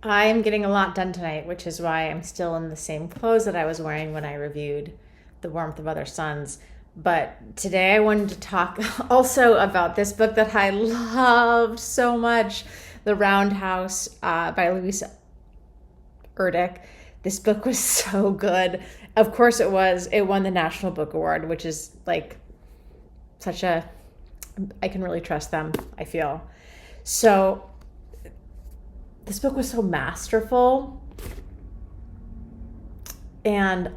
I'm getting a lot done tonight, which is why I'm still in the same clothes that I was wearing when I reviewed The Warmth of Other Suns. But today I wanted to talk also about this book that I loved so much, The Roundhouse by Louise Erdich. This book was so good. Of course it was. It won the National Book Award, which is like such a, I can really trust them, I feel. So this book was so masterful, and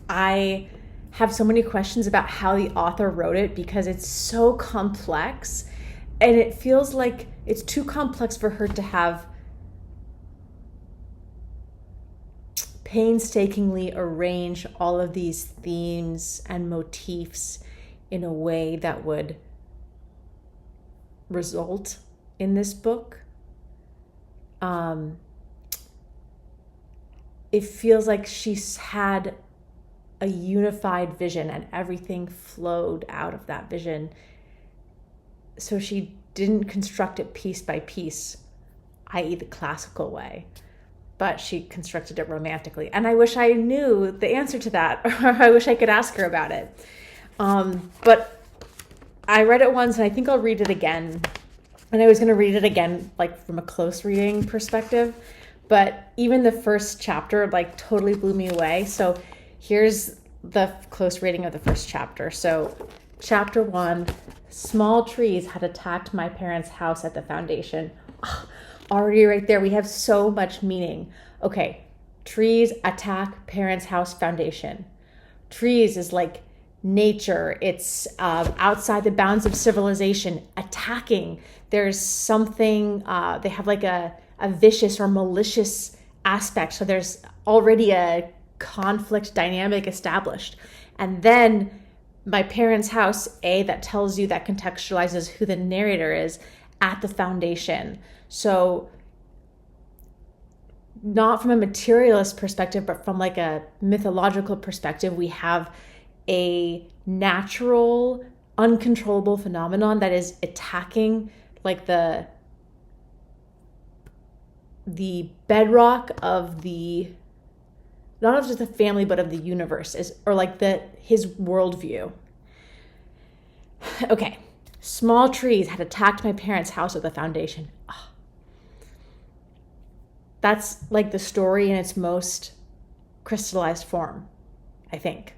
I have so many questions about how the author wrote it because it's so complex, and it feels like it's too complex for her to have painstakingly arrange all of these themes and motifs in a way that would result in this book. It feels like she's had a unified vision and everything flowed out of that vision. So she didn't construct it piece by piece, i.e. the classical way, but she constructed it romantically. And I wish I knew the answer to that, or I wish I could ask her about it. But I read it once and I think I'll read it again. And I was going to read it again, like from a close reading perspective, but even the first chapter like totally blew me away. So here's the close reading of the first chapter. So chapter 1, small trees had attacked my parents' house at the foundation. Already right there, we have so much meaning. Okay, trees attack parents' house foundation. Trees is like nature. It's outside the bounds of civilization, attacking. There's something, they have like a vicious or malicious aspect. So there's already a conflict dynamic established. And then my parents' house, that tells you, that contextualizes who the narrator is at the foundation. So not from a materialist perspective, but from like a mythological perspective, we have a natural, uncontrollable phenomenon that is attacking like the bedrock of the, not of just the family, but of the universe, is, or like his worldview. Okay, small trees had attacked my parents' house at the foundation. Oh. That's like the story in its most crystallized form, I think.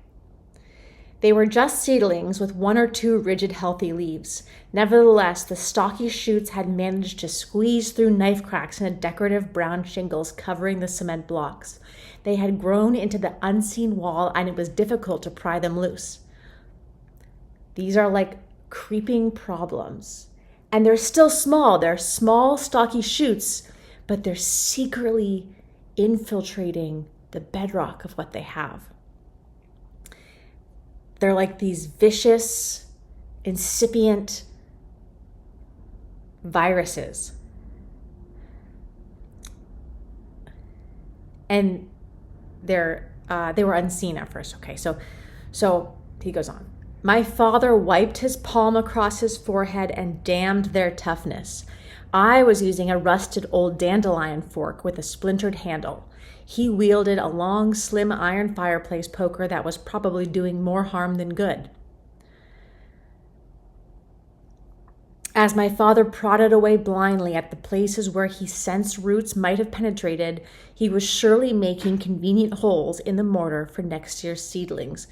They were just seedlings with 1 or 2 rigid, healthy leaves. Nevertheless, the stocky shoots had managed to squeeze through knife cracks in the decorative brown shingles covering the cement blocks. They had grown into the unseen wall, and it was difficult to pry them loose. These are like creeping problems. And they're still small. They're small, stocky shoots, but they're secretly infiltrating the bedrock of what they have. They're like these vicious, incipient viruses. And they were unseen at first. Okay, so he goes on. My father wiped his palm across his forehead and damned their toughness. I was using a rusted old dandelion fork with a splintered handle. He wielded a long, slim iron fireplace poker that was probably doing more harm than good. As my father prodded away blindly at the places where he sensed roots might have penetrated, he was surely making convenient holes in the mortar for next year's seedlings.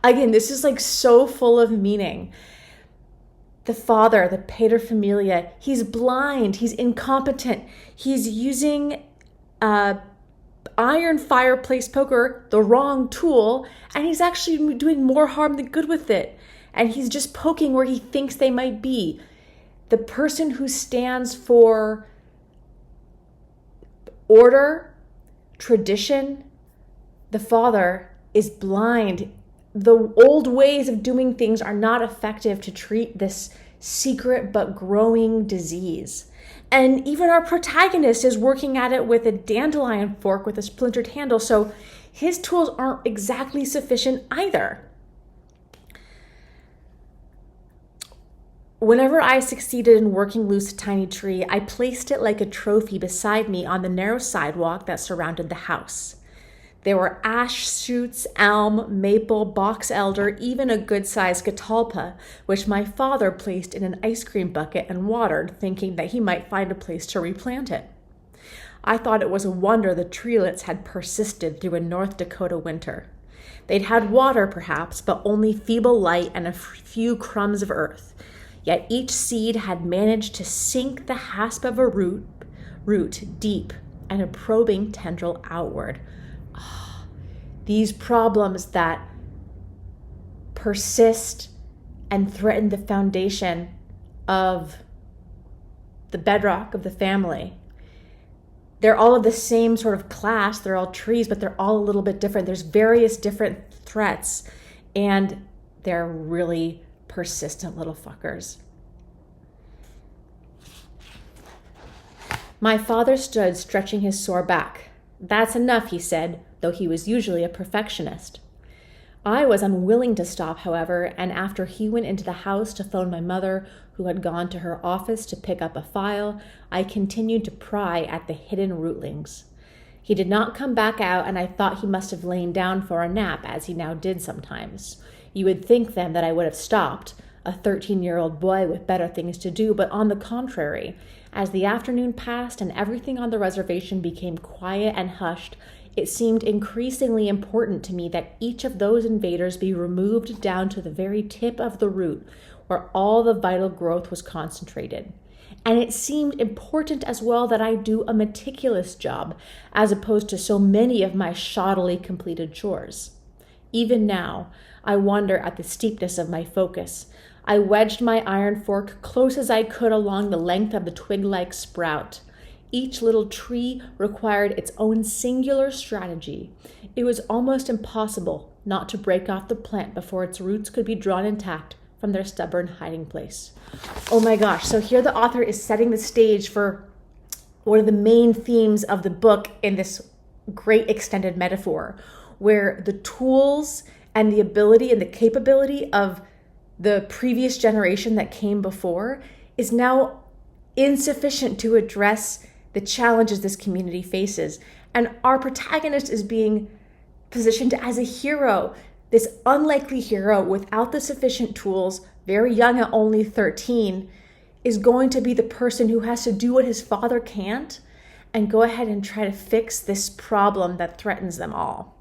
Again, this is like so full of meaning. The father, the paterfamilia, he's blind, he's incompetent, he's using iron fireplace poker, the wrong tool, and he's actually doing more harm than good with it. And he's just poking where he thinks they might be. The person who stands for order, tradition, the father, is blind. The old ways of doing things are not effective to treat this secret but growing disease. And even our protagonist is working at it with a dandelion fork with a splintered handle, so his tools aren't exactly sufficient either. Whenever I succeeded in working loose a tiny tree, I placed it like a trophy beside me on the narrow sidewalk that surrounded the house. There were ash shoots, elm, maple, box elder, even a good-sized catalpa, which my father placed in an ice cream bucket and watered, thinking that he might find a place to replant it. I thought it was a wonder the treelets had persisted through a North Dakota winter. They'd had water, perhaps, but only feeble light and a few crumbs of earth. Yet each seed had managed to sink the hasp of a root deep and a probing tendril outward. Oh, these problems that persist and threaten the foundation of the bedrock of the family. They're all of the same sort of class. They're all trees, but they're all a little bit different. There's various different threats, and they're really persistent little fuckers. My father stood stretching his sore back. That's enough, he said, though he was usually a perfectionist. I was unwilling to stop, however, and after he went into the house to phone my mother, who had gone to her office to pick up a file, I continued to pry at the hidden rootlings. He did not come back out, and I thought he must have lain down for a nap, as he now did sometimes. You would think then that I would have stopped, a 13-year-old boy with better things to do, but on the contrary, as the afternoon passed and everything on the reservation became quiet and hushed, it seemed increasingly important to me that each of those invaders be removed down to the very tip of the root, where all the vital growth was concentrated. And it seemed important as well that I do a meticulous job, as opposed to so many of my shoddily completed chores. Even now, I wonder at the steepness of my focus. I wedged my iron fork close as I could along the length of the twig-like sprout. Each little tree required its own singular strategy. It was almost impossible not to break off the plant before its roots could be drawn intact from their stubborn hiding place. Oh my gosh, so here the author is setting the stage for one of the main themes of the book in this great extended metaphor, where the tools and the ability and the capability of the previous generation that came before is now insufficient to address the challenges this community faces. And our protagonist is being positioned as a hero, this unlikely hero without the sufficient tools, very young at only 13, is going to be the person who has to do what his father can't and go ahead and try to fix this problem that threatens them all.